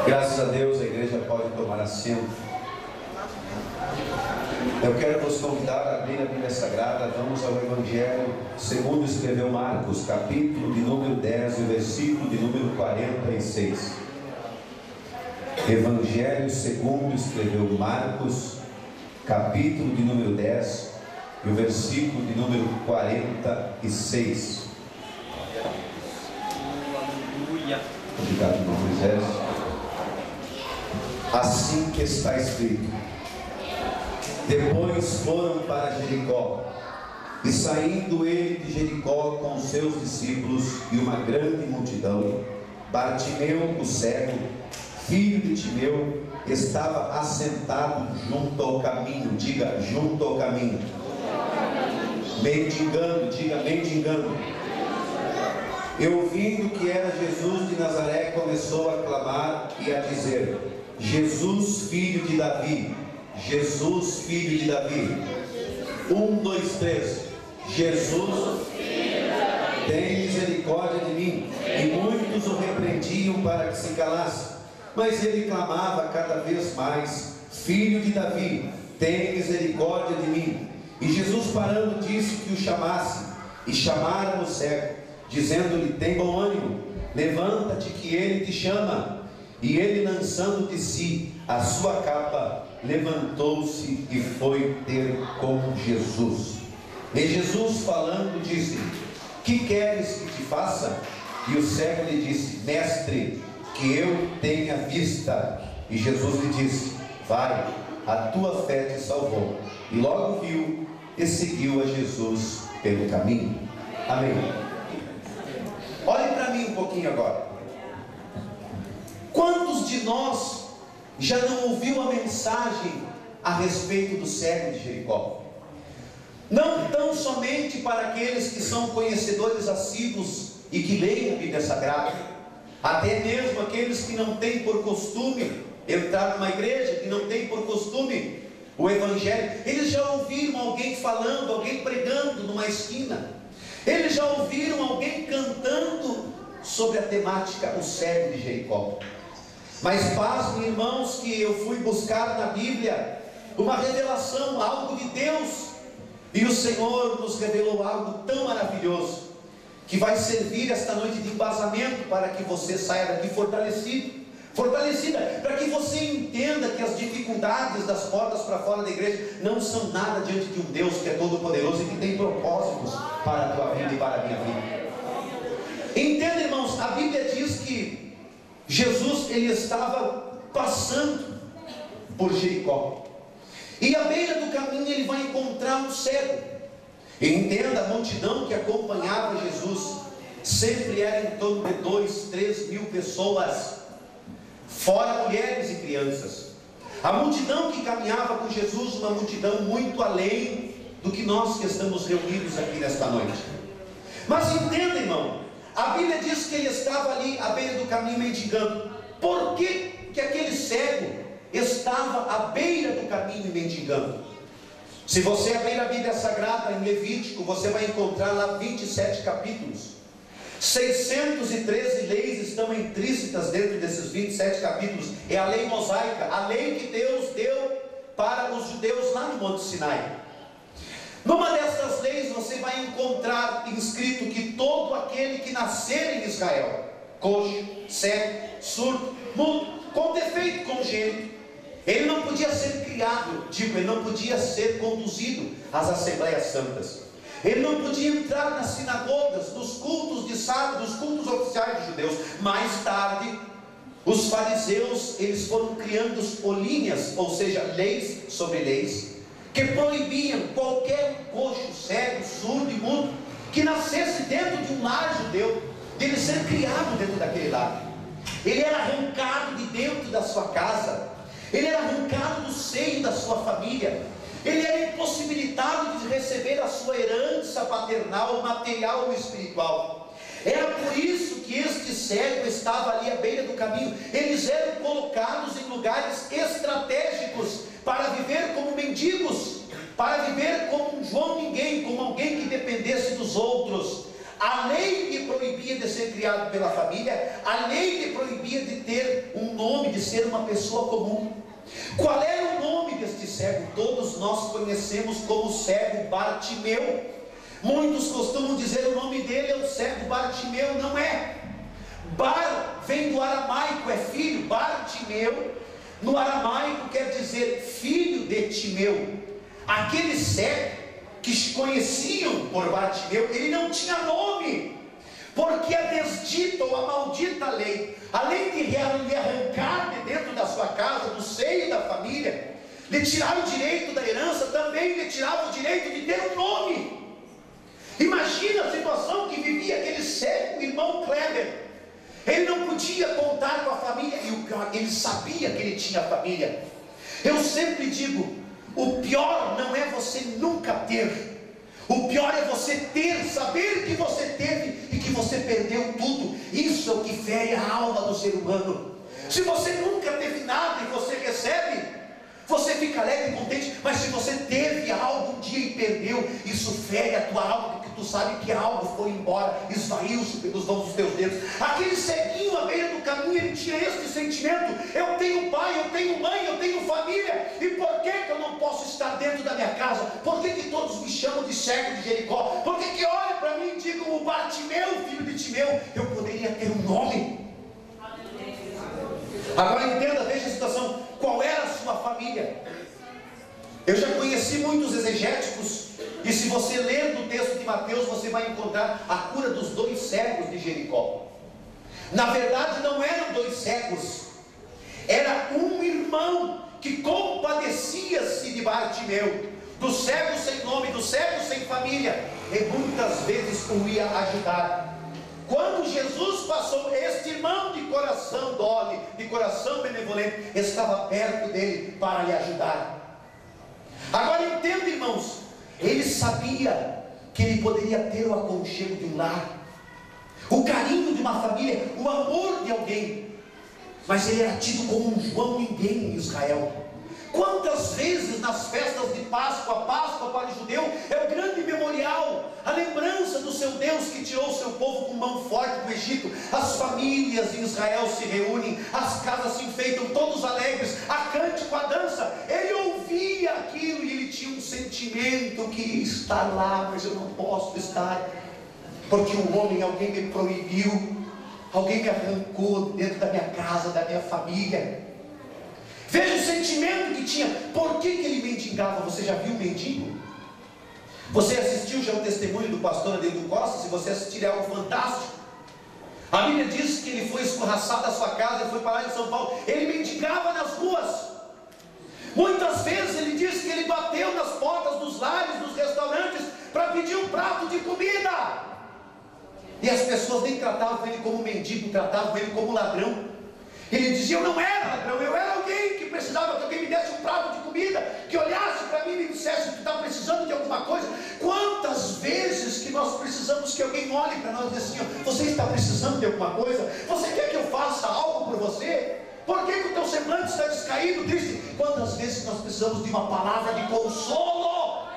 Graças a Deus, a igreja pode tomar assento. Eu quero vos convidar a abrir a Bíblia Sagrada. Vamos ao Evangelho segundo escreveu Marcos, capítulo de número 10 e versículo de número 46. Evangelho segundo escreveu Marcos, capítulo de número 10 e o versículo de número 46. Obrigado, irmão Moisés. Assim que está escrito: depois foram para Jericó, e saindo ele de Jericó com os seus discípulos e uma grande multidão, Bartimeu, o cego, filho de Timeu, estava assentado junto ao caminho. Diga, junto ao caminho. Mendigando, diga, mendigando. E ouvindo que era Jesus de Nazaré, começou a clamar e a dizer: Jesus, filho de Davi, Jesus, filho de Davi. 1, 2, 3. Jesus, tem misericórdia de mim. E muitos o repreendiam para que se calasse, mas ele clamava cada vez mais: Filho de Davi, tem misericórdia de mim. E Jesus, parando, disse que o chamasse. E chamaram o cego, dizendo-lhe: tem bom ânimo, levanta-te, que ele te chama. E ele, lançando de si a sua capa, levantou-se e foi ter com Jesus. E Jesus, falando, disse: que queres que te faça? E o cego lhe disse: mestre, que eu tenha vista. E Jesus lhe disse: vai, a tua fé te salvou. E logo viu e seguiu a Jesus pelo caminho. Amém. Olhe para mim um pouquinho agora. Quantos de nós já não ouviu a mensagem a respeito do cego de Jericó? Não tão somente para aqueles que são conhecedores assíduos e que leem a Bíblia Sagrada, até mesmo aqueles que não têm por costume entrar numa igreja, que não têm por costume o Evangelho. Eles já ouviram alguém falando, alguém pregando numa esquina. Eles já ouviram alguém cantando sobre a temática o cego de Jericó. Mas pasmem, irmãos, que eu fui buscar na Bíblia uma revelação, algo de Deus, e o Senhor nos revelou algo tão maravilhoso, que vai servir esta noite de embasamento para que você saia daqui fortalecida, para que você entenda que as dificuldades das portas para fora da igreja não são nada diante de um Deus que é todo poderoso e que tem propósitos para a tua vida e para a minha vida. Entenda, irmãos, a Bíblia diz que Jesus, ele estava passando por Jericó, e à beira do caminho ele vai encontrar um cego. E entenda, a multidão que acompanhava Jesus sempre era em torno de 2, 3 mil pessoas, fora mulheres e crianças. A multidão que caminhava com Jesus, uma multidão muito além do que nós que estamos reunidos aqui nesta noite. Mas entenda, irmão, a Bíblia diz que ele estava ali à beira do caminho mendigando. Por que que aquele cego estava à beira do caminho mendigando? Se você abrir a Bíblia Sagrada em Levítico, você vai encontrar lá 27 capítulos. 613 leis estão intrínsecas dentro desses 27 capítulos. É a lei mosaica, a lei que Deus deu para os judeus lá no Monte Sinai. Numa dessas leis você vai encontrar inscrito que todo aquele que nascer em Israel, coxo, cego, surdo, mudo, com defeito congênito, ele não podia ser criado, ele não podia ser conduzido às Assembleias Santas. Ele não podia entrar nas sinagogas, nos cultos de sábado, nos cultos oficiais dos judeus. Mais tarde, os fariseus, eles foram criando folhinhas, ou seja, leis sobre leis, que proibiam qualquer coxo, cego, surdo e mudo que nascesse dentro de um lar judeu, dele ser criado dentro daquele lar. Ele era arrancado de dentro da sua casa, ele era arrancado do seio da sua família, ele era impossibilitado de receber a sua herança paternal, material ou espiritual. Era por isso que este cego estava ali à beira do caminho. Eles eram colocados em lugares estratégicos para viver como mendigos, para viver como um João Ninguém, como alguém que dependesse dos outros. A lei lhe proibia de ser criado pela família, a lei lhe proibia de ter um nome, de ser uma pessoa comum. Qual era o nome deste cego? Todos nós conhecemos como cego Bartimeu. Muitos costumam dizer o nome dele é o cego Bartimeu. Não é. Bar vem do aramaico, é filho. Bartimeu no aramaico quer dizer filho de Timeu. Aquele cego que conheciam por Bartimeu, ele não tinha nome, porque a desdita ou a maldita lei, além de lhe arrancar de dentro da sua casa, do seio da família, lhe tirar o direito da herança, também lhe tirava o direito de ter um nome. Imagina a situação que vivia aquele cego irmão Kleber. Ele não podia contar com a família, e ele sabia que ele tinha família. Eu sempre digo, o pior não é você nunca ter, o pior é você ter, saber que você teve e que você perdeu tudo. Isso é o que fere a alma do ser humano. Se você nunca teve nada e você recebe, você fica alegre e contente, mas se você teve algo um dia e perdeu, isso fere a tua alma, porque tu sabe que algo foi embora, esvaiu-se pelos dons dos teus dedos. Aquele ceguinho à beira do caminho, ele tinha este sentimento: eu tenho pai, eu tenho mãe, eu tenho família, e por que eu não posso estar dentro da minha casa? Por que todos me chamam de cego de Jericó? Por que olham para mim e digam o Bartimeu, filho de Timeu? Eu poderia ter um nome. Agora entenda, veja a situação. Qual era a sua família? Eu já conheci muitos exegéticos, e se você ler do texto de Mateus, você vai encontrar a cura dos 2 cegos de Jericó. Na verdade não eram 2 cegos, era um irmão que compadecia-se de Bartimeu, do cego sem nome, do cego sem família, e muitas vezes o ia ajudar. Quando Jesus passou, este irmão de coração dobre, de coração benevolente, estava perto dele para lhe ajudar. Agora entenda, irmãos, ele sabia que ele poderia ter o aconchego de um lar, o carinho de uma família, o amor de alguém, mas ele era tido como um João ninguém em Israel. Quantas vezes nas festas de Páscoa, a Páscoa para o judeu é o grande memorial, a lembrança do seu Deus que tirou o seu povo com mão forte do Egito. As famílias em Israel se reúnem, as casas se enfeitam, todos alegres, a cântico, a dança. Ele ouvia aquilo e ele tinha um sentimento: que estar lá, mas eu não posso estar, porque um homem, alguém me proibiu, alguém me arrancou dentro da minha casa, da minha família. Veja o sentimento que tinha. Por que ele mendigava? Você já viu um mendigo? Você assistiu já o testemunho do pastor Adelio Costa? Se você assistir, é algo fantástico. A Bíblia diz que ele foi escorraçado da sua casa, ele foi parar em São Paulo, ele mendigava nas ruas. Muitas vezes ele diz que ele bateu nas portas dos lares, dos restaurantes, para pedir um prato de comida, e as pessoas nem tratavam ele como mendigo, tratavam ele como ladrão. Ele dizia: eu não era ladrão, eu era alguém que precisava que alguém me desse um prato de comida, que olhasse para mim e me dissesse que está precisando de alguma coisa. Quantas vezes que nós precisamos que alguém olhe para nós e diga assim: você está precisando de alguma coisa? Você quer que eu faça algo por você? Por que o teu semblante está descaído, triste? Quantas vezes nós precisamos de uma palavra de consolo?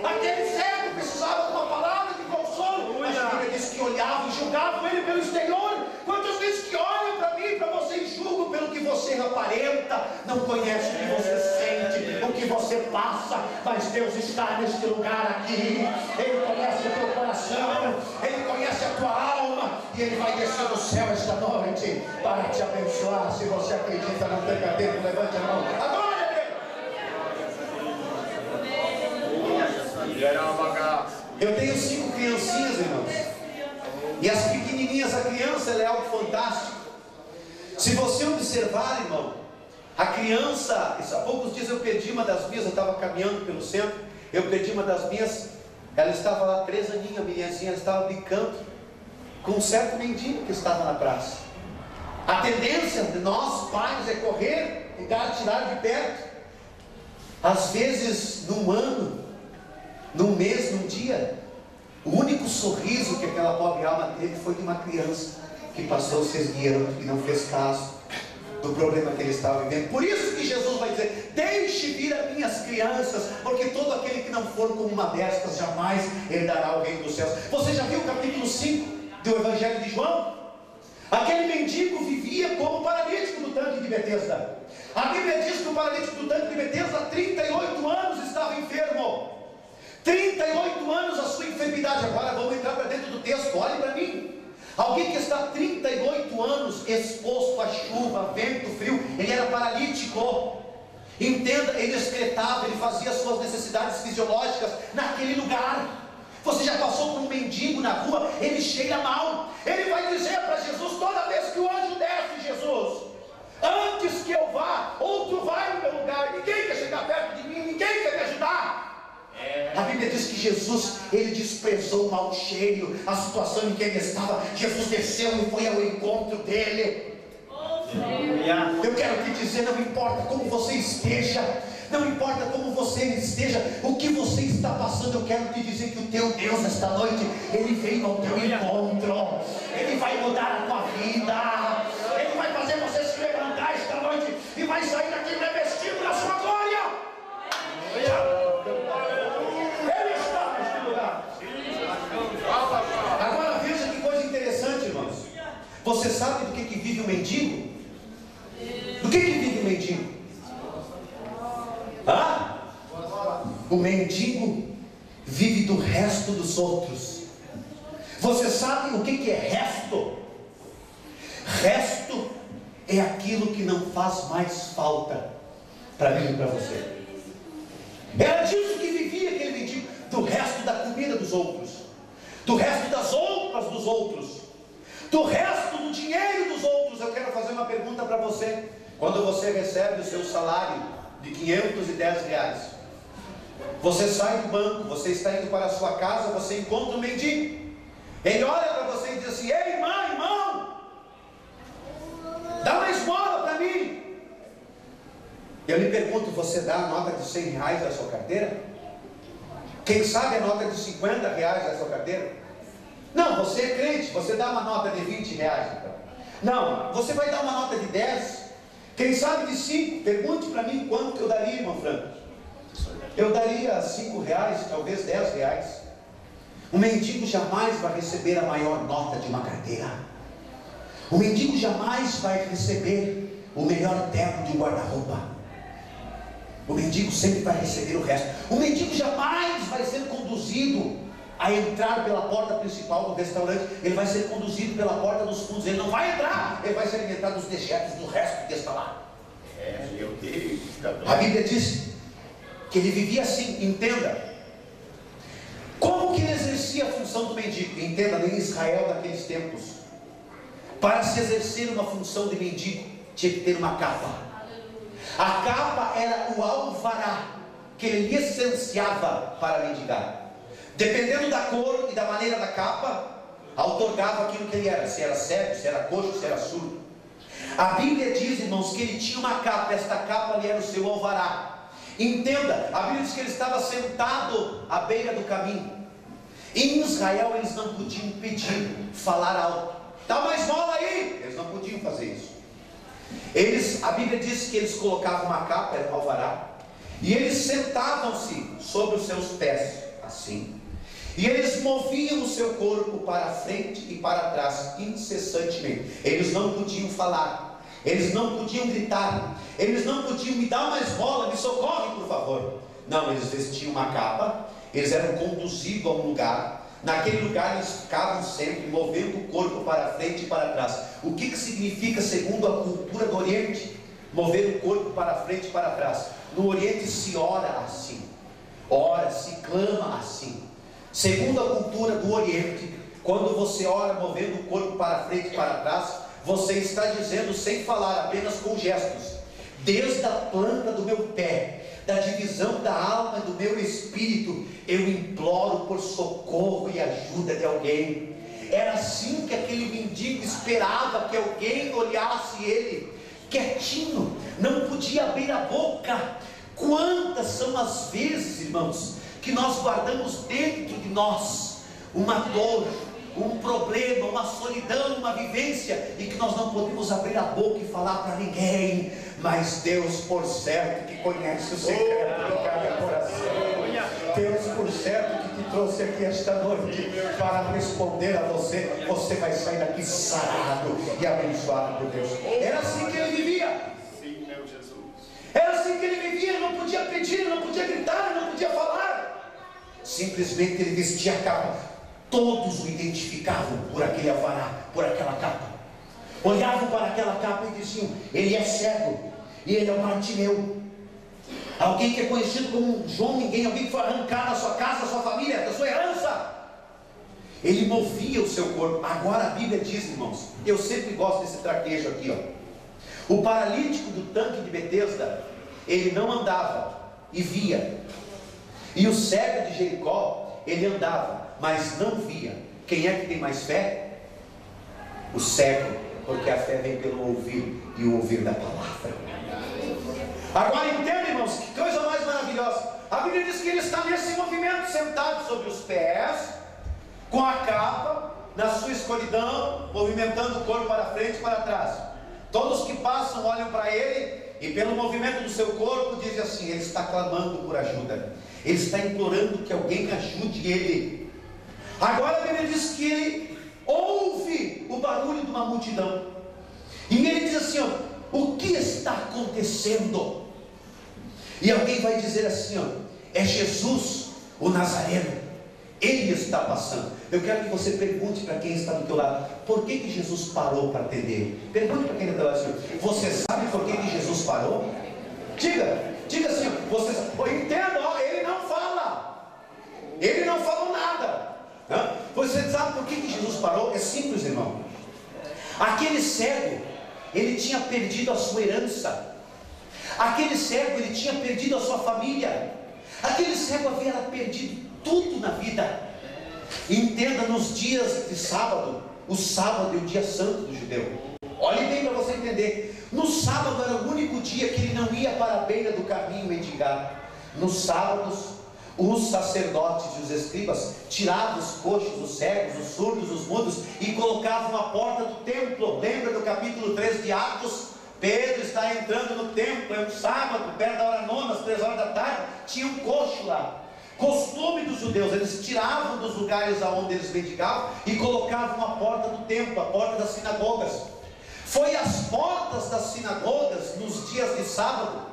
Aquele cego precisava de uma palavra de consolo, mas a Bíblia diz que olhavam e julgavam ele pelo exterior. Quantas vezes que olham para mim e para você e julgam pelo que você aparenta, não conhece o que você sente, o que você passa. Mas Deus está neste lugar aqui, Ele conhece o teu coração, Ele conhece a tua alma, e Ele vai descer do céu esta noite para te abençoar. Se você acredita, não perca tempo, levante a mão. Agora, eu tenho 5 criancinhas, irmãos, e as pequenininhas, a criança, ela é algo fantástico. Se você observar, irmão, a criança, há poucos dias eu perdi uma das minhas, eu estava caminhando pelo centro, eu perdi uma das minhas, ela estava lá, 3 aninhos, a meninazinha, ela estava brincando com um certo mendigo que estava na praça. A tendência de nós, pais, é correr, tentar tirar de perto. Às vezes, num ano, num mês, num dia, o único sorriso que aquela pobre alma teve foi de uma criança que passou, se esgueirando, que não fez caso do problema que ele estava vivendo. Por isso que Jesus vai dizer: deixe vir as minhas crianças, porque todo aquele que não for como uma destas, jamais herdará o reino dos céus. Você já viu o capítulo 5 do Evangelho de João? Aquele mendigo vivia como paralítico do tanque de Betesda. A Bíblia diz que o paralítico do tanque de Betesda há 38 anos estava enfermo. 38 anos a sua enfermidade. Agora vamos entrar para dentro do texto, olhe para mim. Alguém que está 38 anos exposto à chuva, vento, frio, ele era paralítico. Entenda, ele excretava, ele fazia as suas necessidades fisiológicas naquele lugar. Você já passou por um mendigo na rua, ele cheira mal. Ele vai dizer para Jesus, toda vez que o anjo desce, Jesus, antes que eu vá, outro vai no meu lugar. Ninguém quer chegar perto de mim, ninguém quer me ajudar. A Bíblia diz que Jesus, ele desprezou o mau cheiro, a situação em que ele estava. Jesus desceu e foi ao encontro dele. Eu quero te dizer, não importa como você esteja, não importa como você esteja, o que você está passando, eu quero te dizer que o teu Deus esta noite, ele veio ao teu encontro. Ele vai mudar a tua vida. Ele vai fazer você se levantar esta noite e vai sair daqui revestido da sua glória. Ele está neste lugar. Agora veja que coisa interessante, irmãos. Você sabe do que vive o mendigo? Do que vive o mendigo? O mendigo vive do resto dos outros. Você sabe o que é resto? Resto é aquilo que não faz mais falta para mim e para você. Era disso que vivia aquele mendigo, do resto da comida dos outros, do resto das roupas dos outros, do resto do dinheiro dos outros. Eu quero fazer uma pergunta para você. Quando você recebe o seu salário de R$510, você sai do banco, você está indo para a sua casa, você encontra um mendigo. Ele olha para você e diz assim: ei, irmão, dá uma esmola para mim. Eu lhe pergunto, você dá a nota de R$100 da sua carteira? Quem sabe a nota de R$50 da sua carteira? Não, você é crente, você dá uma nota de R$20 então. Não, você vai dar uma nota de 10. Quem sabe de 5, pergunte para mim quanto eu daria, irmão Franco. Eu daria R$5, talvez R$10. O mendigo jamais vai receber a maior nota de uma carteira. O mendigo jamais vai receber o melhor terno de um guarda-roupa. O mendigo sempre vai receber o resto. O mendigo jamais vai ser conduzido a entrar pela porta principal do restaurante. Ele vai ser conduzido pela porta dos fundos. Ele não vai entrar, ele vai se alimentar dos dejetos do resto que está lá. Meu Deus. A Bíblia diz que ele vivia assim. Entenda como que ele exercia a função do mendigo. Entenda, em Israel daqueles tempos, para se exercer uma função de mendigo, tinha que ter uma capa. A capa era o alvará que ele licenciava para mendigar. Dependendo da cor e da maneira da capa, outorgava aquilo que ele era, se era cego, se era coxo, se era surdo. A Bíblia diz, irmãos, que ele tinha uma capa. Esta capa ali era o seu alvará. Entenda, a Bíblia diz que ele estava sentado à beira do caminho. Em Israel eles não podiam pedir, falar alto: dá uma esmola aí. Eles não podiam fazer isso. A Bíblia diz que eles colocavam uma capa, era um alvará, e eles sentavam-se sobre os seus pés, assim. E eles moviam o seu corpo para frente e para trás, incessantemente. Eles não podiam falar, eles não podiam gritar, eles não podiam: me dar uma esmola, me socorre por favor. Não, eles vestiam uma capa, eles eram conduzidos a um lugar. Naquele lugar eles ficavam sempre movendo o corpo para frente e para trás. O que significa, segundo a cultura do Oriente, mover o corpo para frente e para trás? No Oriente se ora assim, ora, se clama assim. Segundo a cultura do Oriente, quando você ora movendo o corpo para frente e para trás, você está dizendo, sem falar, apenas com gestos: desde a planta do meu pé, da divisão da alma e do meu espírito, eu imploro por socorro e ajuda de alguém. Era assim que aquele mendigo esperava que alguém olhasse ele, quietinho, não podia abrir a boca. Quantas são as vezes, irmãos, que nós guardamos dentro de nós uma dor, um problema, uma solidão, uma vivência, e que nós não podemos abrir a boca e falar para ninguém, mas Deus, por certo, que conhece o segredo do cada coração, Deus, por certo, que te trouxe aqui esta noite para responder a você. Você vai sair daqui sarado e abençoado por Deus. Era assim que ele vivia. Era assim que ele vivia. Ele não podia pedir, ele não podia gritar, ele não podia falar. Simplesmente ele vestia a capa. Todos o identificavam por aquele alvará, por aquela capa. Olhavam para aquela capa e diziam: ele é cego e ele é um Bartimeu. Alguém que é conhecido como um João Ninguém, alguém que foi arrancado da sua casa, da sua família, da sua herança. Ele movia o seu corpo. Agora a Bíblia diz, irmãos, eu sempre gosto desse traquejo aqui, ó. O paralítico do tanque de Betesda, ele não andava e via. E o cego de Jericó, ele andava, mas não via. Quem é que tem mais fé? O cego, porque a fé vem pelo ouvir, e o ouvir da palavra. Agora entenda, irmãos, que coisa mais maravilhosa. A Bíblia diz que ele está nesse movimento, sentado sobre os pés, com a capa, na sua escuridão, movimentando o corpo para frente e para trás. Todos que passam olham para ele, e pelo movimento do seu corpo dizem assim: ele está clamando por ajuda, ele está implorando que alguém ajude ele. Agora a Bíblia diz que ele ouve o barulho de uma multidão, e ele diz assim: ó, o que está acontecendo? E alguém vai dizer assim: ó, é Jesus, o Nazareno, ele está passando. Eu quero que você pergunte para quem está do teu lado: por que que Jesus parou para atender? Pergunte para quem está do teu lado assim: você sabe por que que Jesus parou? Diga assim: você sabe? Entenda, ó, ele não fala, ele não falou nada. Você sabe por que que Jesus parou? É simples, irmão. Aquele cego, ele tinha perdido a sua herança. Aquele cego, ele tinha perdido a sua família. Aquele cego havia perdido tudo na vida. Entenda, nos dias de sábado, o sábado é o dia santo do judeu. Olhe bem para você entender. No sábado era o único dia que ele não ia para a beira do caminho mendigar. Nos sábados, os sacerdotes e os escribas tiravam os coxos, os cegos, os surdos, os mudos e colocavam à porta do templo. Lembra do capítulo 3 de Atos? Pedro está entrando no templo, é um sábado, perto da hora nona, às 3 horas da tarde, tinha um coxo lá. Costume dos judeus, eles tiravam dos lugares aonde eles mendigavam e colocavam a porta do templo, a porta das sinagogas. Foi às portas das sinagogas, nos dias de sábado,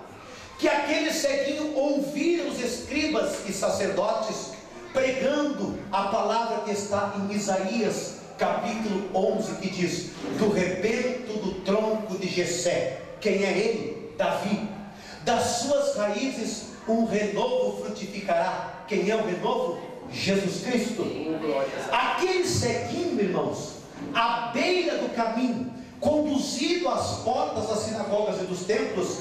que aquele ceguinho ouviram os escribas e sacerdotes pregando a palavra que está em Isaías capítulo 11, que diz: do rebento do tronco de Jessé. Quem é ele? Davi. Das suas raízes um renovo frutificará. Quem é o renovo? Jesus Cristo. Aquele ceguinho, irmãos, à beira do caminho, conduzido às portas das sinagogas e dos templos,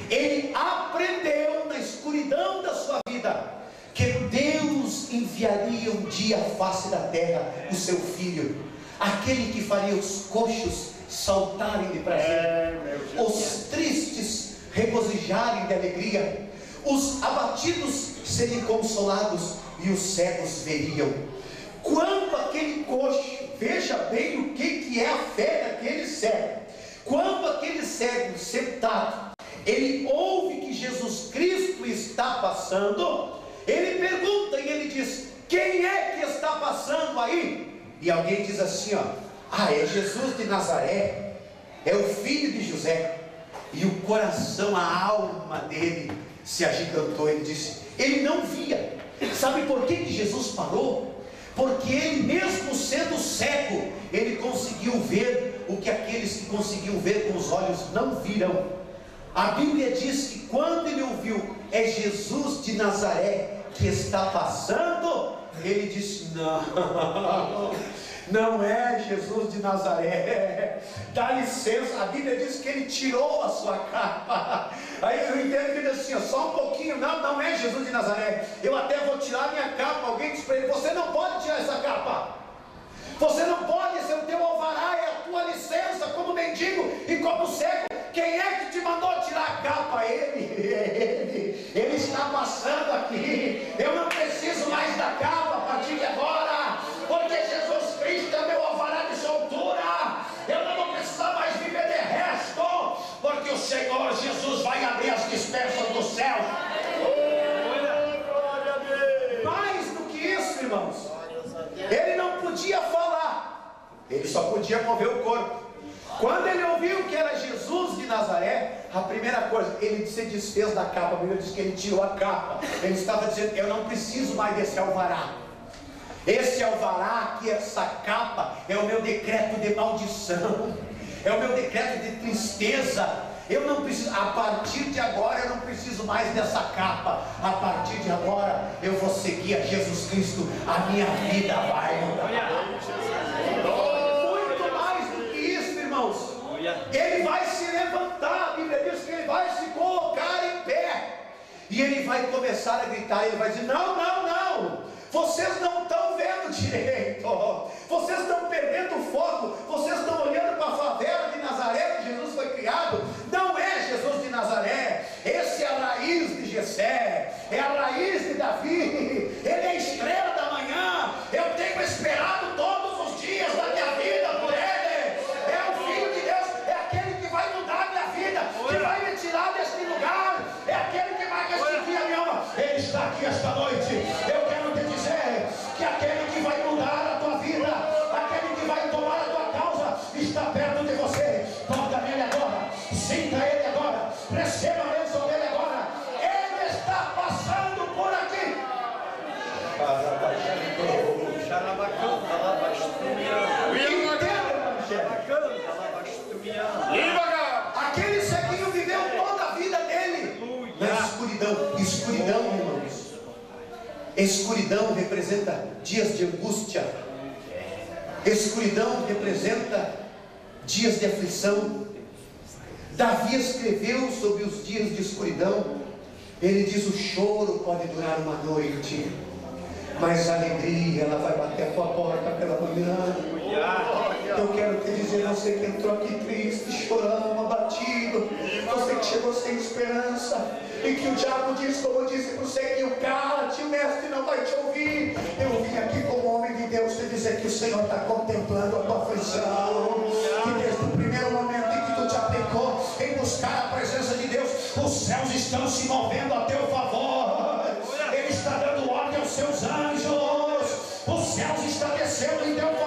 ele aprendeu na escuridão da sua vida que Deus enviaria um dia à face da terra o seu filho, aquele que faria os coxos saltarem de prazer, os tristes regozijarem de alegria, os abatidos serem consolados e os cegos veriam. Quando aquele coxo, veja bem o que é a fé daquele cego, quando aquele cego sentado, ele ouve que Jesus Cristo está passando, ele pergunta e ele diz: quem é que está passando aí? E alguém diz assim, ó: ah, é Jesus de Nazaré, é o filho de José. E o coração, a alma dele se agigantou. Ele disse, ele não via. Sabe por que Jesus parou? Porque ele, mesmo sendo cego, ele conseguiu ver o que aqueles que conseguiam ver com os olhos não viram. A Bíblia diz que quando ele ouviu, é Jesus de Nazaré que está passando, ele disse, não é Jesus de Nazaré, dá licença. A Bíblia diz que ele tirou a sua capa. Aí eu entendo que ele diz assim, só um pouquinho, não é Jesus de Nazaré, eu até vou tirar minha capa. Alguém diz para ele, você não pode tirar essa capa, você não pode, esse é o teu alvará, é a tua licença como mendigo e como cego. Quem é que te mandou tirar a capa? Ele está passando aqui. Eu não preciso mais da capa a partir de agora, porque Jesus Cristo é meu alvará de soltura. Eu não vou precisar mais viver de resto, porque o Senhor Jesus vai abrir as dispersas do céu. ele só podia mover o corpo. Quando ele ouviu que era Jesus de Nazaré, a primeira coisa, ele se desfez da capa. A Bíblia diz que ele tirou a capa. Ele estava dizendo: eu não preciso mais desse alvará. Esse alvará aqui, essa capa, é o meu decreto de maldição, é o meu decreto de tristeza. Eu não preciso, a partir de agora eu não preciso mais dessa capa. A partir de agora eu vou seguir a Jesus Cristo. A minha vida vai mudar. Muito mais do que isso, irmãos. Ele vai se levantar. A Bíblia diz que ele vai se colocar em pé. E ele vai começar a gritar. Ele vai dizer: não, não, não. Vocês não estão vendo direito. Vocês estão perdendo o foco. Vocês estão olhando para a favela de Nazaré, que Jesus foi criado. Não é Jesus de Nazaré. Esse é a raiz de Jessé. É a raiz de Davi. Ele é a estrela da manhã. Eu tenho esperado todos os dias da minha vida por ele. É o Filho de Deus. É aquele que vai mudar a minha vida, que vai me tirar deste lugar. É aquele que vai restituir a minha alma. Ele está aqui esta noite. Eu quero te dizer que aquele que vai mudar a tua vida, aquele que vai tomar a tua causa, está perto de você. Toca nele agora, sinta ele agora, receba a bênção dele agora. Ele está passando por aqui. Aquele ceguinho viveu toda a vida dele na escuridão. Escuridão, irmãos. Escuridão representa dias de angústia. Escuridão representa dias de aflição. Davi escreveu sobre os dias de escuridão. Ele diz: o choro pode durar uma noite, mas a alegria, ela vai bater a tua porta pela manhã. Eu quero te dizer, você que entrou aqui triste, chorando, abatido, você que chegou sem esperança, e que o diabo diz, como eu disse para você, que o cala-te, o mestre não vai te ouvir. Eu vim aqui como homem de Deus te dizer que o Senhor está contemplando a tua aflição, que desde o primeiro momento em que tu te aplicou em buscar a presença de Deus, os céus estão se movendo a teu favor. Ele está dando ordem aos seus anjos, os céus estão descendo em teu favor.